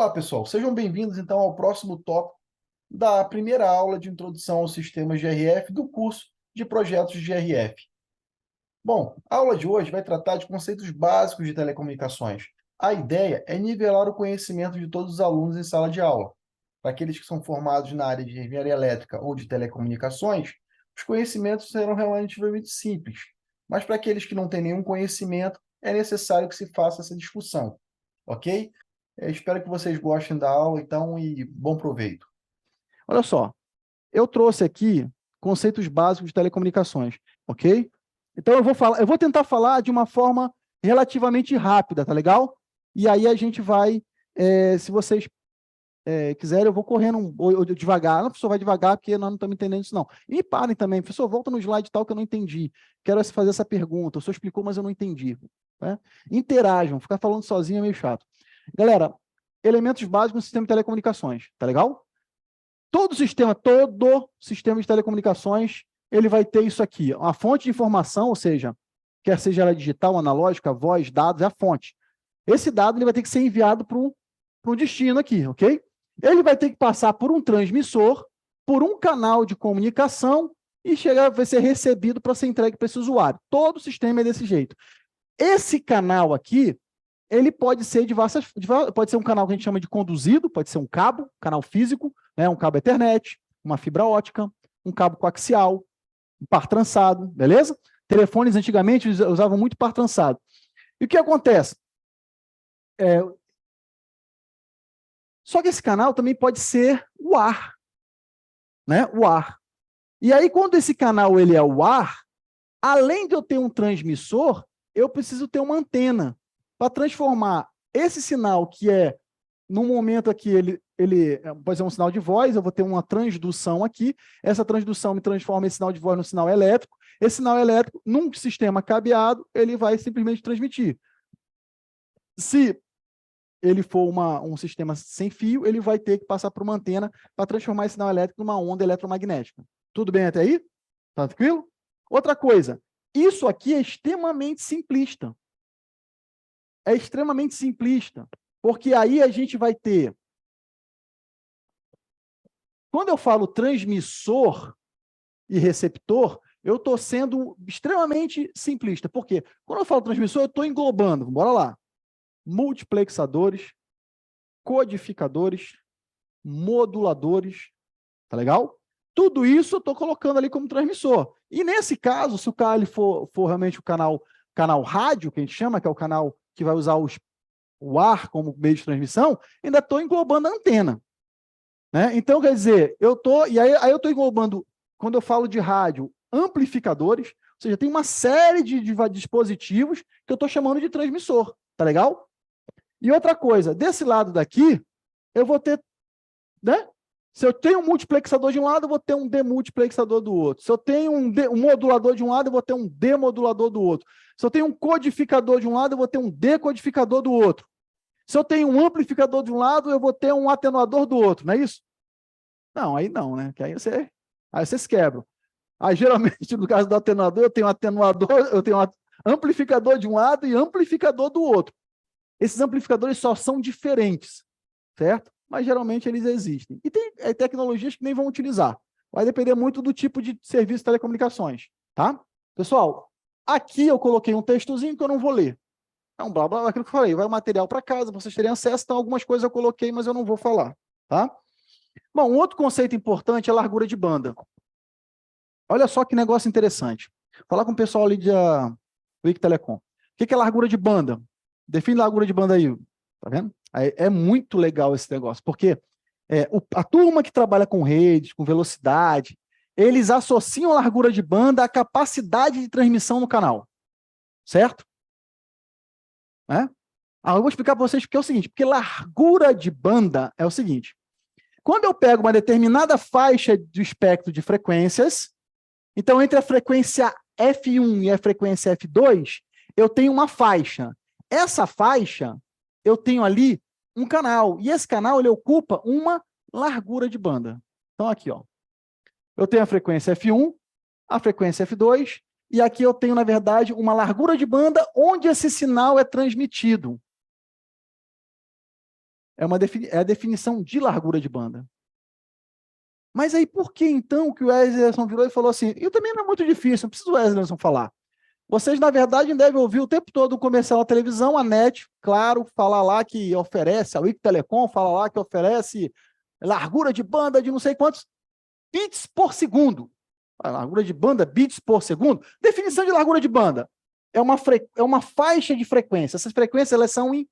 Olá, pessoal. Sejam bem-vindos, então, ao próximo tópico da primeira aula de introdução aos sistemas de RF do curso de projetos de RF. Bom, a aula de hoje vai tratar de conceitos básicos de telecomunicações. A ideia é nivelar o conhecimento de todos os alunos em sala de aula. Para aqueles que são formados na área de engenharia elétrica ou de telecomunicações, os conhecimentos serão relativamente simples. Mas para aqueles que não têm nenhum conhecimento, é necessário que se faça essa discussão. Ok? Espero que vocês gostem da aula, então, e bom proveito. Olha só, eu trouxe aqui conceitos básicos de telecomunicações, ok? Então eu vou tentar falar de uma forma relativamente rápida, tá legal? E aí a gente vai, se vocês quiserem, eu vou correndo ou devagar. Não, professor, vai devagar, porque nós não estamos entendendo isso, não. E me parem também, professor, volta no slide tal que eu não entendi. Quero fazer essa pergunta, o senhor explicou, mas eu não entendi. Né? Interajam, ficar falando sozinho é meio chato. Galera, elementos básicos no sistema de telecomunicações, tá legal? Todo sistema de telecomunicações, ele vai ter isso aqui, uma fonte de informação, ou seja, quer seja ela digital, analógica, voz, dados, é a fonte. Esse dado ele vai ter que ser enviado para um destino aqui, ok? Ele vai ter que passar por um transmissor, por um canal de comunicação e vai ser recebido para ser entregue para esse usuário. Todo sistema é desse jeito. Esse canal aqui, ele pode ser pode ser um canal que a gente chama de conduzido, pode ser um cabo, canal físico, né, um cabo Ethernet, uma fibra ótica, um cabo coaxial, um par trançado, beleza? Telefones antigamente usavam muito par trançado. E o que acontece? Só que esse canal também pode ser o ar, né? O ar. E aí, quando esse canal ele é o ar, além de eu ter um transmissor, eu preciso ter uma antena para transformar esse sinal que no momento aqui, ele pode ser um sinal de voz, eu vou ter uma transdução aqui, essa transdução me transforma esse sinal de voz no sinal elétrico, esse sinal elétrico, num sistema cabeado, ele vai simplesmente transmitir. Se ele for um sistema sem fio, ele vai ter que passar por uma antena para transformar esse sinal elétrico numa onda eletromagnética. Tudo bem até aí? Tá tranquilo? Outra coisa, isso aqui é extremamente simplista. É extremamente simplista, porque aí a gente vai ter... Quando eu falo transmissor e receptor, eu estou sendo extremamente simplista. Por quê? Quando eu falo transmissor, eu estou englobando, bora lá, multiplexadores, codificadores, moduladores, tá legal? Tudo isso eu estou colocando ali como transmissor. E nesse caso, se o cara for realmente o canal rádio, que a gente chama, que é o canal que vai usar o ar como meio de transmissão, ainda estou englobando a antena. Né? Então, quer dizer, aí eu estou englobando, quando eu falo de rádio, amplificadores, ou seja, tem uma série de dispositivos que eu estou chamando de transmissor, tá legal? E outra coisa, desse lado daqui, eu vou ter, né? Se eu tenho um multiplexador de um lado, eu vou ter um demultiplexador do outro. Se eu tenho um modulador de um lado, eu vou ter um demodulador do outro. Se eu tenho um codificador de um lado, eu vou ter um decodificador do outro. Se eu tenho um amplificador de um lado, eu vou ter um atenuador do outro, não é isso? Não, aí não, né? Que aí vocês quebram. Aí, geralmente, no caso do atenuador, eu tenho amplificador de um lado e amplificador do outro. Esses amplificadores só são diferentes, certo? Mas, geralmente, eles existem. E tem tecnologias que nem vão utilizar. Vai depender muito do tipo de serviço de telecomunicações, tá? Pessoal, aqui eu coloquei um textozinho que eu não vou ler. É um blá, blá, aquilo que eu falei. Vai o material para casa, vocês terem acesso, então algumas coisas eu coloquei, mas eu não vou falar, tá? Bom, um outro conceito importante é a largura de banda. Olha só que negócio interessante. Vou falar com o pessoal ali do Wiki Telecom. O que é largura de banda? Define largura de banda aí. Tá vendo? É muito legal esse negócio, porque a turma que trabalha com redes, com velocidade, eles associam a largura de banda à capacidade de transmissão no canal. Certo? Né? Eu vou explicar para vocês porque é o seguinte, porque largura de banda é o seguinte, quando eu pego uma determinada faixa do espectro de frequências, então entre a frequência F1 e a frequência F2, eu tenho uma faixa. Essa faixa, eu tenho ali um canal, e esse canal ele ocupa uma largura de banda. Então aqui, ó, eu tenho a frequência F1, a frequência F2, e aqui eu tenho, na verdade, uma largura de banda onde esse sinal é transmitido. É a definição de largura de banda. Mas aí por que então que o Wesley virou e falou assim, e também não é muito difícil, não precisa o Wesley falar. Vocês, na verdade, devem ouvir o tempo todo o comercial na televisão, a NET, claro, fala lá que oferece, a Wiki Telecom fala lá que oferece largura de banda de não sei quantos bits por segundo. A largura de banda, bits por segundo. Definição de largura de banda. É uma faixa de frequência. Essas frequências elas são em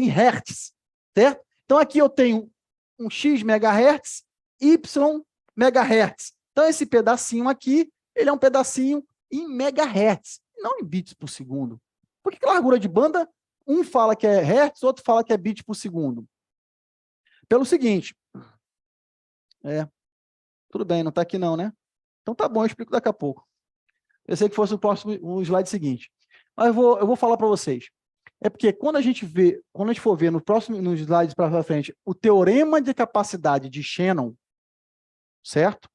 hertz, certo? Então, aqui eu tenho um X megahertz, Y megahertz. Então, esse pedacinho aqui, ele é um pedacinho em megahertz, não em bits por segundo. Por que a largura de banda, um fala que é hertz, outro fala que é bit por segundo? Pelo seguinte, tudo bem, não está aqui não, né? Então tá bom, eu explico daqui a pouco. Pensei que fosse o slide seguinte. Mas eu vou falar para vocês. É porque quando a gente for ver nos slides para frente, o teorema de capacidade de Shannon, certo?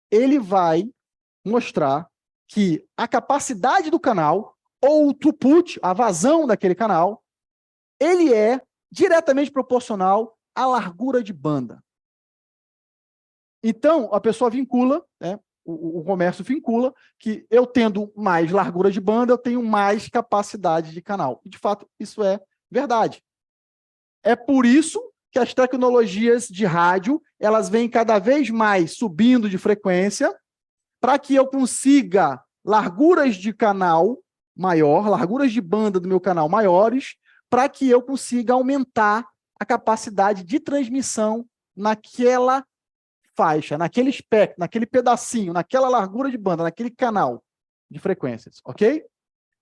Ele vai mostrar que a capacidade do canal, ou o throughput, a vazão daquele canal, ele é diretamente proporcional à largura de banda. Então, a pessoa vincula, né, o comércio vincula, que eu tendo mais largura de banda, eu tenho mais capacidade de canal. E, de fato, isso é verdade. É por isso que as tecnologias de rádio, elas vêm cada vez mais subindo de frequência, para que eu consiga larguras de canal maior, larguras de banda do meu canal maiores, para que eu consiga aumentar a capacidade de transmissão naquela faixa, naquele espectro, naquele pedacinho, naquela largura de banda, naquele canal de frequências, ok?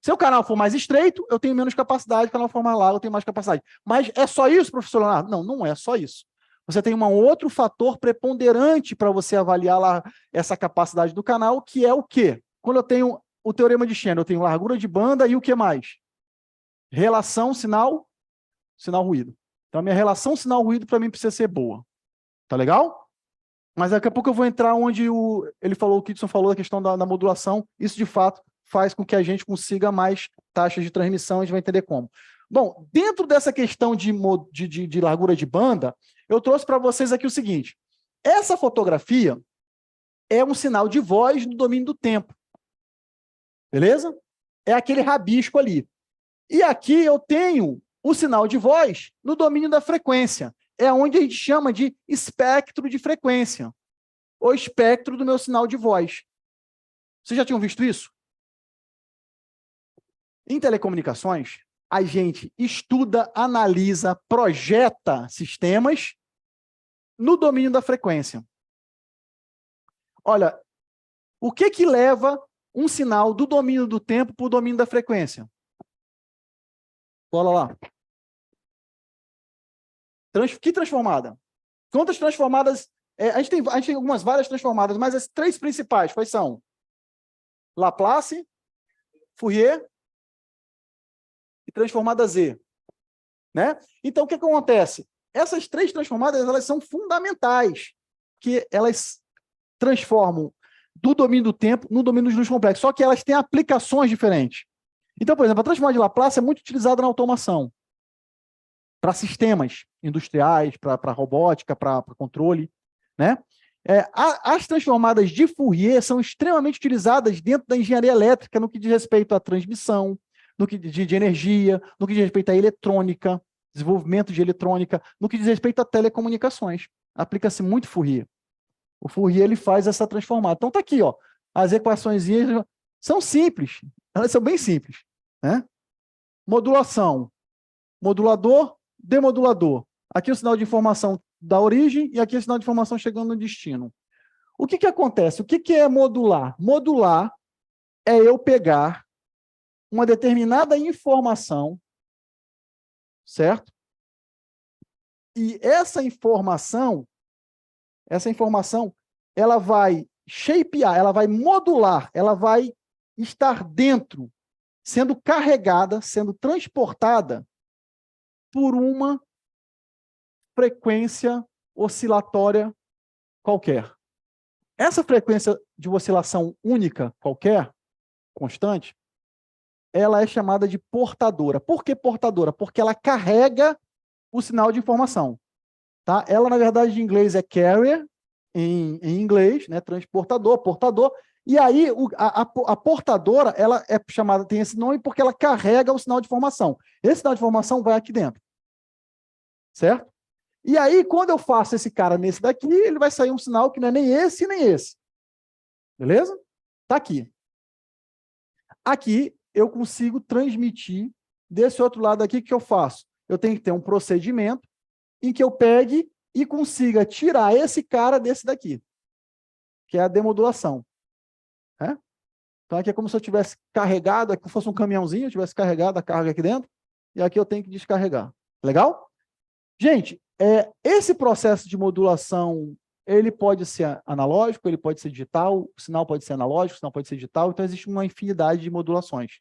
Se o canal for mais estreito, eu tenho menos capacidade, se o canal for mais largo, eu tenho mais capacidade. Mas é só isso, professor Leonardo? Não, não é só isso. Você tem um outro fator preponderante para você avaliar lá essa capacidade do canal, que é o quê? Quando eu tenho o teorema de Shannon, eu tenho largura de banda e o que mais? Relação sinal-ruído. Então, a minha relação sinal-ruído, para mim, precisa ser boa. Tá legal? Mas daqui a pouco eu vou entrar onde o Kitson falou da questão da modulação. Isso, de fato, faz com que a gente consiga mais taxas de transmissão, a gente vai entender como. Bom, dentro dessa questão de largura de banda, eu trouxe para vocês aqui o seguinte. Essa fotografia é um sinal de voz no domínio do tempo. Beleza? É aquele rabisco ali. E aqui eu tenho o sinal de voz no domínio da frequência. É onde a gente chama de espectro de frequência. O espectro do meu sinal de voz. Vocês já tinham visto isso? Em telecomunicações, a gente estuda, analisa, projeta sistemas no domínio da frequência. Olha, o que leva um sinal do domínio do tempo para o domínio da frequência? Olha lá. Que transformada? Quantas transformadas? A gente tem várias transformadas, mas as três principais, quais são? Laplace, Fourier e transformada Z. Né? Então, o que acontece? Essas três transformadas, elas são fundamentais, que elas transformam do domínio do tempo no domínio dos números complexos, só que elas têm aplicações diferentes. Então, por exemplo, a transformada de Laplace é muito utilizada na automação, para sistemas industriais, para robótica, para controle. Né? As transformadas de Fourier são extremamente utilizadas dentro da engenharia elétrica no que diz respeito à transmissão, no que de energia, no que diz respeito à eletrônica, desenvolvimento de eletrônica, no que diz respeito a telecomunicações. Aplica-se muito Fourier. O Fourier ele faz essa transformada. Então, está aqui, ó, as equações são simples, elas são bem simples. Né? Modulação, modulador, demodulador. Aqui o sinal de informação da origem e aqui o sinal de informação chegando no destino. O que acontece? O que é modular? Modular é eu pegar uma determinada informação, certo? E essa informação, ela vai shapear, ela vai modular, ela vai estar dentro, sendo carregada, sendo transportada por uma frequência oscilatória qualquer. Essa frequência de oscilação única qualquer, constante, ela é chamada de portadora. Por que portadora? Porque ela carrega o sinal de informação. Tá? Ela, na verdade, em inglês é carrier, em inglês, né? Transportador, portador. E aí, a portadora, ela é chamada, tem esse nome porque ela carrega o sinal de informação. Esse sinal de informação vai aqui dentro. Certo? E aí, quando eu faço esse cara nesse daqui, ele vai sair um sinal que não é nem esse nem esse. Beleza? Tá aqui. Aqui, eu consigo transmitir desse outro lado aqui, o que eu faço? Eu tenho que ter um procedimento em que eu pegue e consiga tirar esse cara desse daqui, que é a demodulação. Né? Então, aqui é como se eu tivesse carregado, aqui fosse um caminhãozinho, eu tivesse carregado a carga aqui dentro, e aqui eu tenho que descarregar. Legal? Gente, esse processo de modulação, ele pode ser analógico, ele pode ser digital, o sinal pode ser analógico, o sinal pode ser digital, então existe uma infinidade de modulações.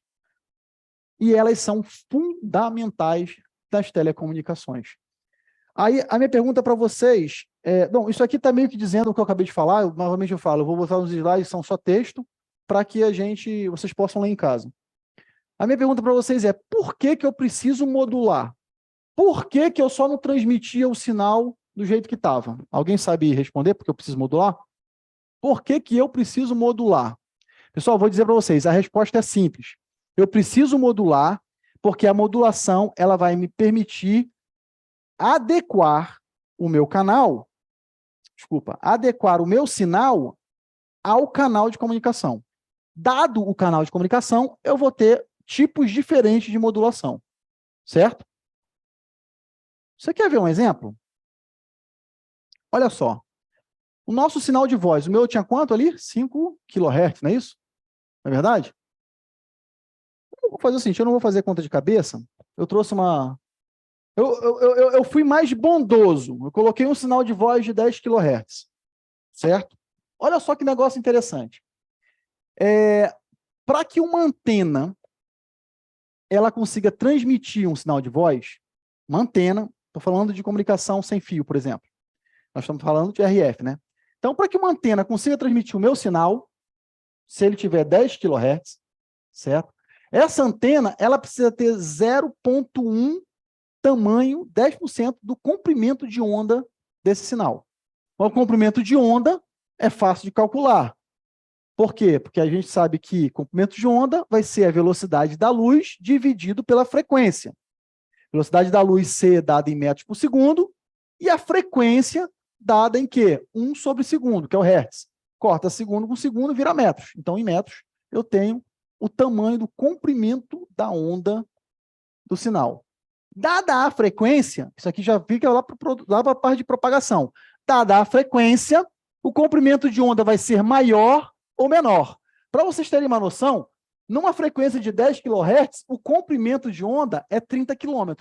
E elas são fundamentais das telecomunicações. Aí, a minha pergunta para vocês bom, isso aqui está meio que dizendo o que eu acabei de falar, novamente eu falo, eu vou botar uns slides, são só texto, para que vocês possam ler em casa. A minha pergunta para vocês é, por que eu preciso modular? Por que eu só não transmitia o sinal do jeito que estava? Alguém sabe responder por que eu preciso modular? Por que eu preciso modular? Pessoal, vou dizer para vocês, a resposta é simples. Eu preciso modular porque a modulação ela vai me permitir adequar o meu canal, adequar o meu sinal ao canal de comunicação. Dado o canal de comunicação, eu vou ter tipos diferentes de modulação, certo? Você quer ver um exemplo? Olha só. O nosso sinal de voz, o meu tinha quanto ali? 5 kHz, não é isso? Não é verdade? Eu vou fazer o seguinte, eu não vou fazer conta de cabeça, eu trouxe uma... Eu fui mais bondoso, eu coloquei um sinal de voz de 10 kHz, certo? Olha só que negócio interessante. Para que uma antena ela consiga transmitir um sinal de voz, uma antena, estou falando de comunicação sem fio, por exemplo. Nós estamos falando de RF, né? Então, para que uma antena consiga transmitir o meu sinal, se ele tiver 10 kHz, certo? Essa antena, ela precisa ter 0,1 tamanho, 10% do comprimento de onda desse sinal. O comprimento de onda é fácil de calcular. Por quê? Porque a gente sabe que comprimento de onda vai ser a velocidade da luz dividido pela frequência. Velocidade da luz C dada em metros por segundo e a frequência dada em quê? 1 sobre segundo, que é o hertz. Corta segundo com segundo, vira metros. Então, em metros, eu tenho o tamanho do comprimento da onda do sinal. Dada a frequência, isso aqui já fica lá para a parte de propagação. Dada a frequência, o comprimento de onda vai ser maior ou menor. Para vocês terem uma noção, numa frequência de 10 kHz, o comprimento de onda é 30 km.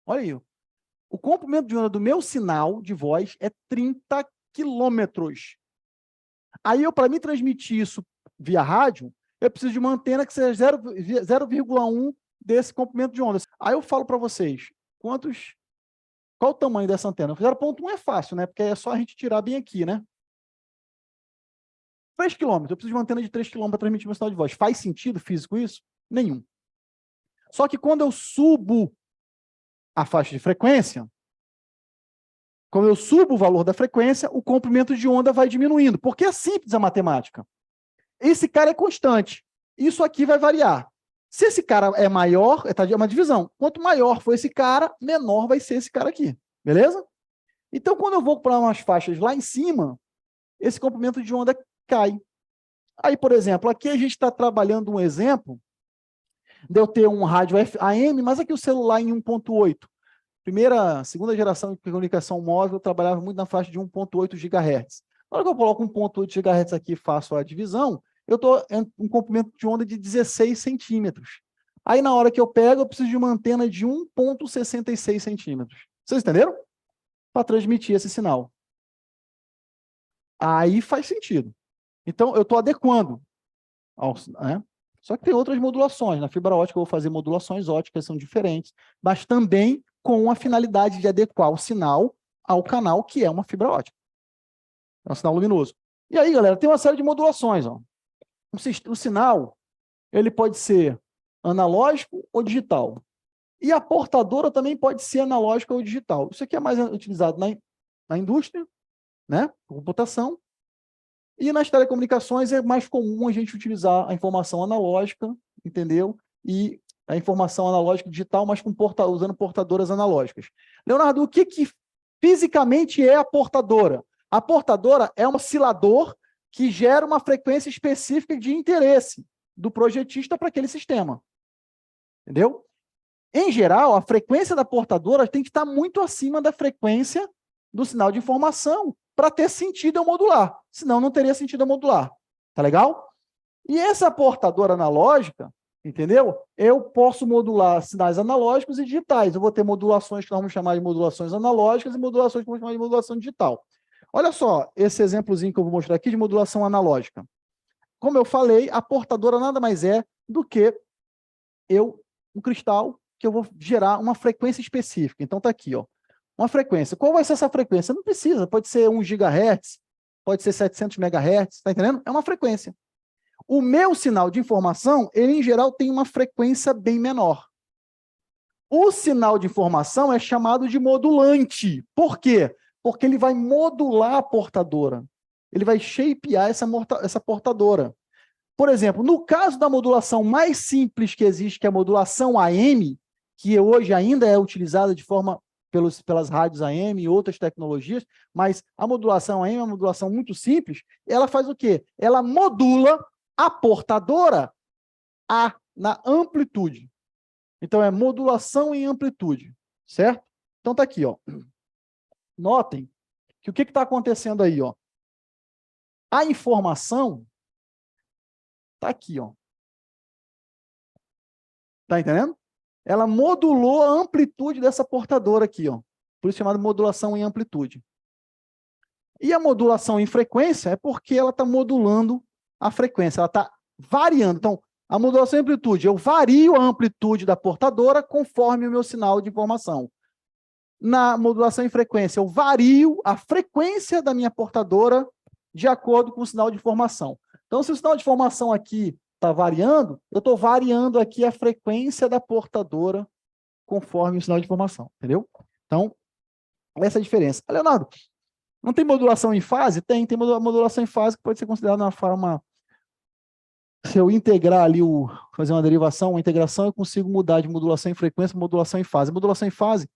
Olha aí. O comprimento de onda do meu sinal de voz é 30 km. Aí, para mim transmitir isso via rádio, eu preciso de uma antena que seja 0,1 desse comprimento de onda. Aí eu falo para vocês, qual o tamanho dessa antena? 0,1 é fácil, né? Porque é só a gente tirar bem aqui, né? 3 km. Eu preciso de uma antena de 3 km para transmitir meu sinal de voz. Faz sentido físico isso? Nenhum. Só que quando eu subo a faixa de frequência, quando eu subo o valor da frequência, o comprimento de onda vai diminuindo, porque é simples a matemática. Esse cara é constante. Isso aqui vai variar. Se esse cara é maior, é uma divisão. Quanto maior for esse cara, menor vai ser esse cara aqui. Beleza? Então, quando eu vou para umas faixas lá em cima, esse comprimento de onda cai. Aí, por exemplo, aqui a gente está trabalhando um exemplo de eu ter um rádio AM, mas aqui o celular em 1.8. Segunda geração de comunicação móvel, eu trabalhava muito na faixa de 1.8 GHz. Na hora que eu coloco 1.8 GHz aqui e faço a divisão, eu estou em um comprimento de onda de 16 centímetros. Aí, na hora que eu pego, eu preciso de uma antena de 1.66 centímetros. Vocês entenderam? Para transmitir esse sinal. Aí faz sentido. Então, eu estou adequando. Né? Só que tem outras modulações. Na fibra ótica, eu vou fazer modulações óticas, são diferentes, mas também com a finalidade de adequar o sinal ao canal, que é uma fibra ótica. É um sinal luminoso. E aí, galera, tem uma série de modulações. Ó. O sinal, ele pode ser analógico ou digital. E a portadora também pode ser analógica ou digital. Isso aqui é mais utilizado na indústria, né? Computação. E nas telecomunicações é mais comum a gente utilizar a informação analógica, entendeu? E a informação analógica digital, mas usando portadoras analógicas. Leonardo, o que fisicamente é a portadora? A portadora é um oscilador que gera uma frequência específica de interesse do projetista para aquele sistema. Entendeu? Em geral, a frequência da portadora tem que estar muito acima da frequência do sinal de informação para ter sentido eu modular. Senão, não teria sentido eu modular. Tá legal? E essa portadora analógica, entendeu? Eu posso modular sinais analógicos e digitais. Eu vou ter modulações que nós vamos chamar de modulações analógicas e modulações que vamos chamar de modulação digital. Olha só esse exemplozinho que eu vou mostrar aqui de modulação analógica. Como eu falei, a portadora nada mais é do que um cristal que eu vou gerar uma frequência específica. Então, está aqui, ó, uma frequência. Qual vai ser essa frequência? Não precisa, pode ser 1 GHz, pode ser 700 MHz, está entendendo? É uma frequência. O meu sinal de informação, ele em geral tem uma frequência bem menor. O sinal de informação é chamado de modulante. Por quê? Porque ele vai modular a portadora. Ele vai shapear essa portadora. Por exemplo, no caso da modulação mais simples que existe, que é a modulação AM, que hoje ainda é utilizada de forma pelas rádios AM e outras tecnologias, mas a modulação AM é uma modulação muito simples, ela faz o quê? Ela modula a portadora na amplitude. Então, é modulação em amplitude, certo? Então, está aqui, ó. Notem que o que está acontecendo aí, ó? A informação está aqui, ó. Está entendendo? Ela modulou a amplitude dessa portadora aqui, ó. Por isso chamada modulação em amplitude. E a modulação em frequência é porque ela está modulando a frequência, ela está variando. Então, a modulação em amplitude, eu vario a amplitude da portadora conforme o meu sinal de informação. Na modulação em frequência, eu vario a frequência da minha portadora de acordo com o sinal de informação. Então, se o sinal de informação aqui está variando, eu estou variando aqui a frequência da portadora conforme o sinal de informação, entendeu? Então, essa é a diferença. Leonardo, não tem modulação em fase? Tem modulação em fase que pode ser considerada uma forma... Se eu integrar ali, fazer uma derivação, uma integração, eu consigo mudar de modulação em frequência, modulação em fase. Modulação em fase,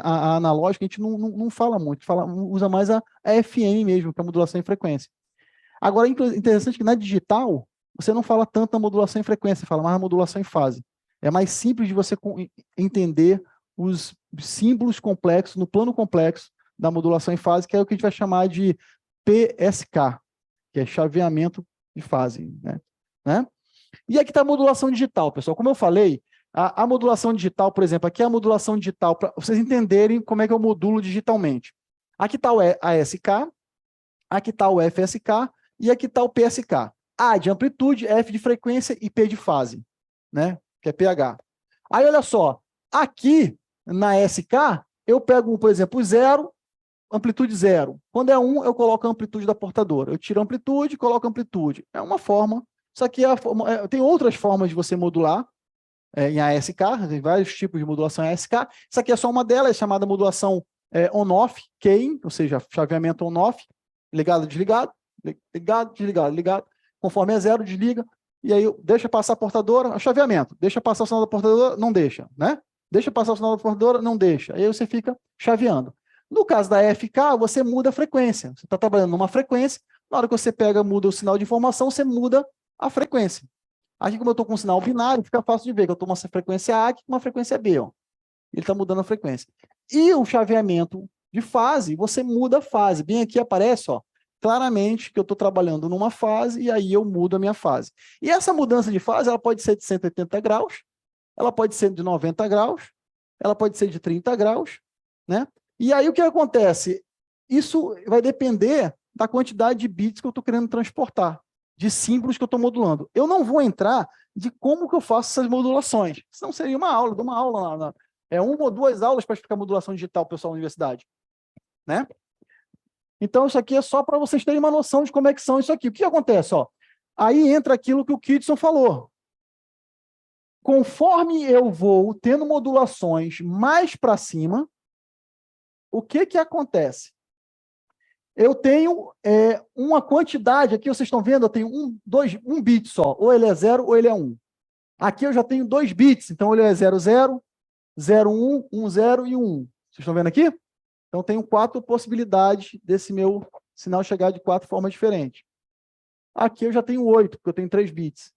a analógica, a gente não fala muito, usa mais a FM mesmo, que é a modulação em frequência. Agora, interessante que na digital, você não fala tanto na modulação em frequência, você fala mais na modulação em fase. É mais simples de você entender os símbolos complexos, no plano complexo da modulação em fase, que é o que a gente vai chamar de PSK, que é chaveamento de fase. Né? E aqui está a modulação digital, pessoal. Como eu falei, a modulação digital, por exemplo, aqui é a modulação digital, para vocês entenderem como é que eu modulo digitalmente. Aqui está a ASK, aqui está o FSK e aqui está o PSK. A de amplitude, F de frequência e P de fase, né? Que é pH. Aí, olha só, aqui na SK, eu pego, por exemplo, 0, amplitude 0. Quando é 1, eu coloco a amplitude da portadora. Eu tiro a amplitude e coloco a amplitude. É uma forma. Isso aqui tem outras formas de você modular em ASK, tem vários tipos de modulação em ASK. Isso aqui é só uma delas, chamada modulação on-off, keying, ou seja, chaveamento on-off, ligado, desligado, ligado, desligado, ligado. Conforme é 0, desliga, e aí deixa passar a portadora, chaveamento, deixa passar o sinal da portadora, não deixa, né? Deixa passar o sinal da portadora, não deixa. Aí você fica chaveando. No caso da FK, você muda a frequência. Você está trabalhando numa frequência, na hora que você muda o sinal de informação, você muda a frequência. Aqui, como eu estou com um sinal binário, fica fácil de ver que eu estou com uma frequência A aqui com uma frequência B. Ó. Ele está mudando a frequência. E o chaveamento de fase, você muda a fase. Bem aqui aparece, ó, claramente que eu estou trabalhando numa fase e aí eu mudo a minha fase. E essa mudança de fase, ela pode ser de 180 graus, ela pode ser de 90 graus, ela pode ser de 30 graus, né? E aí o que acontece? Isso vai depender da quantidade de bits que eu estou querendo transportar, de símbolos que eu estou modulando. Eu não vou entrar de como que eu faço essas modulações, senão seria uma aula, dou uma aula lá. Uma ou duas aulas para explicar modulação digital, pessoal, na universidade, né? Então, isso aqui é só para vocês terem uma noção de como é que são isso aqui. O que acontece? Ó? Aí entra aquilo que o Kitson falou. conforme eu vou tendo modulações mais para cima, o que acontece? Eu tenho uma quantidade, aqui vocês estão vendo, eu tenho um bit só, ou ele é 0 ou ele é 1. Aqui eu já tenho 2 bits, então ele é 00, 01, 10 e 1. Vocês estão vendo aqui? Então, tenho 4 possibilidades desse meu sinal chegar de 4 formas diferentes. Aqui eu já tenho 8, porque eu tenho 3 bits.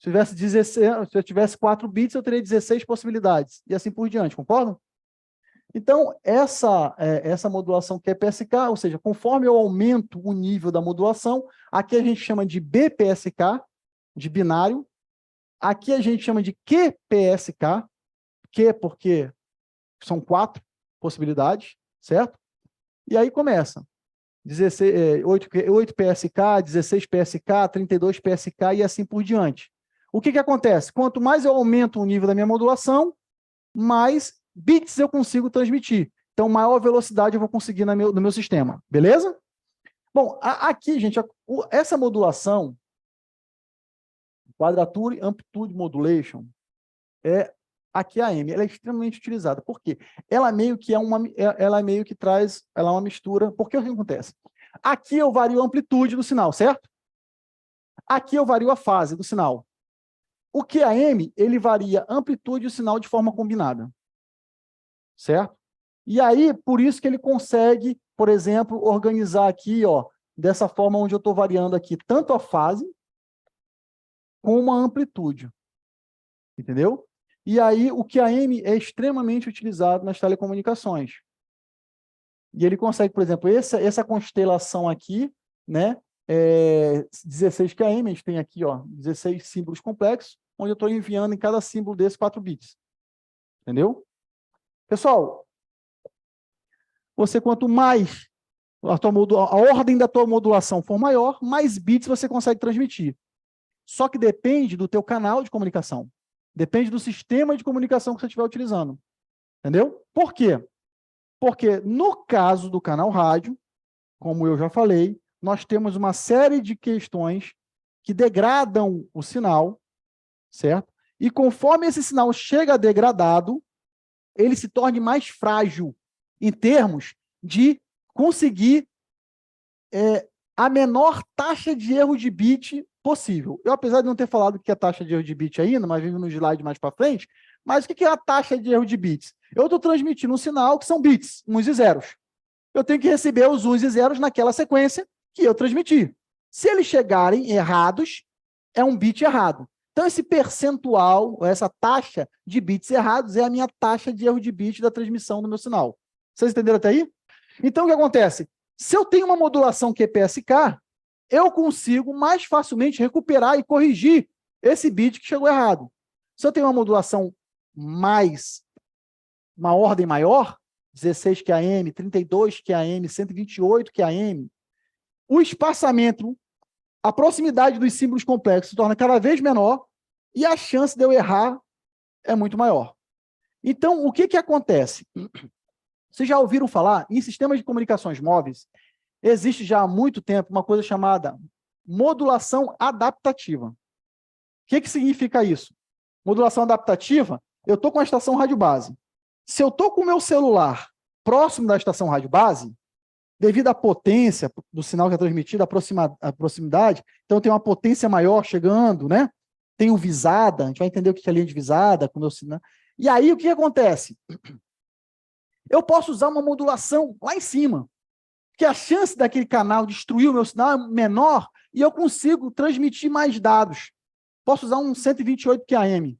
Se eu tivesse 4 bits, eu teria 16 possibilidades, e assim por diante, concordam? Então, essa modulação que é PSK, ou seja, conforme eu aumento o nível da modulação, aqui a gente chama de BPSK, de binário, aqui a gente chama de QPSK, Q porque são 4 possibilidades, certo? E aí começa. 8 PSK, 16 PSK, 32 PSK e assim por diante. O que acontece? Quanto mais eu aumento o nível da minha modulação, mais bits eu consigo transmitir. Então, maior velocidade eu vou conseguir no meu sistema. Beleza? Bom, aqui, gente, essa modulação, Quadrature Amplitude Modulation, aqui a AM, ela é extremamente utilizada. Por quê? Ela meio que traz, ela é uma mistura. Porque o que acontece? Aqui eu vario a amplitude do sinal, certo? Aqui eu vario a fase do sinal. O QAM, ele varia a amplitude do sinal de forma combinada. Certo? E aí, por isso que ele consegue, por exemplo, organizar aqui, ó, dessa forma onde eu estou variando aqui tanto a fase como a amplitude. Entendeu? E aí, o QAM é extremamente utilizado nas telecomunicações. E ele consegue, por exemplo, essa constelação aqui, né, 16 QAM, a gente tem aqui, ó, 16 símbolos complexos, onde eu estou enviando em cada símbolo desses 4 bits. Entendeu? Pessoal, você quanto mais a ordem da tua modulação for maior, mais bits você consegue transmitir. Só que depende do teu canal de comunicação. Depende do sistema de comunicação que você estiver utilizando. Entendeu? Por quê? Porque no caso do canal rádio, como eu já falei, nós temos uma série de questões que degradam o sinal, certo? E conforme esse sinal chega degradado, ele se torne mais frágil em termos de conseguir a menor taxa de erro de bit possível. Eu, apesar de não ter falado que é a taxa de erro de bit ainda, mas vivo no slide mais para frente, mas o que é a taxa de erro de bits? Eu estou transmitindo um sinal que são bits, uns e zeros. Eu tenho que receber os uns e zeros naquela sequência que eu transmiti. Se eles chegarem errados, é um bit errado. Então, esse percentual, essa taxa de bits errados é a minha taxa de erro de bit da transmissão do meu sinal. Vocês entenderam até aí? Então, o que acontece? Se eu tenho uma modulação QPSK, eu consigo mais facilmente recuperar e corrigir esse bit que chegou errado. Se eu tenho uma modulação uma ordem maior, 16 QAM, 32 QAM, 128 QAM, o espaçamento, a proximidade dos símbolos complexos se torna cada vez menor e a chance de eu errar é muito maior. Então, o que acontece? Vocês já ouviram falar, em sistemas de comunicações móveis, existe já há muito tempo uma coisa chamada modulação adaptativa. O que significa isso? Modulação adaptativa, eu estou com a estação rádio base. Se eu estou com o meu celular próximo da estação rádio base, devido à potência do sinal que é transmitido, a proximidade, então tem uma potência maior chegando, né? Tem o visada, a gente vai entender o que é linha de visada, com o meu sinal. E aí, o que acontece? Eu posso usar uma modulação lá em cima, que a chance daquele canal destruir o meu sinal é menor e eu consigo transmitir mais dados. Posso usar um 128 QAM.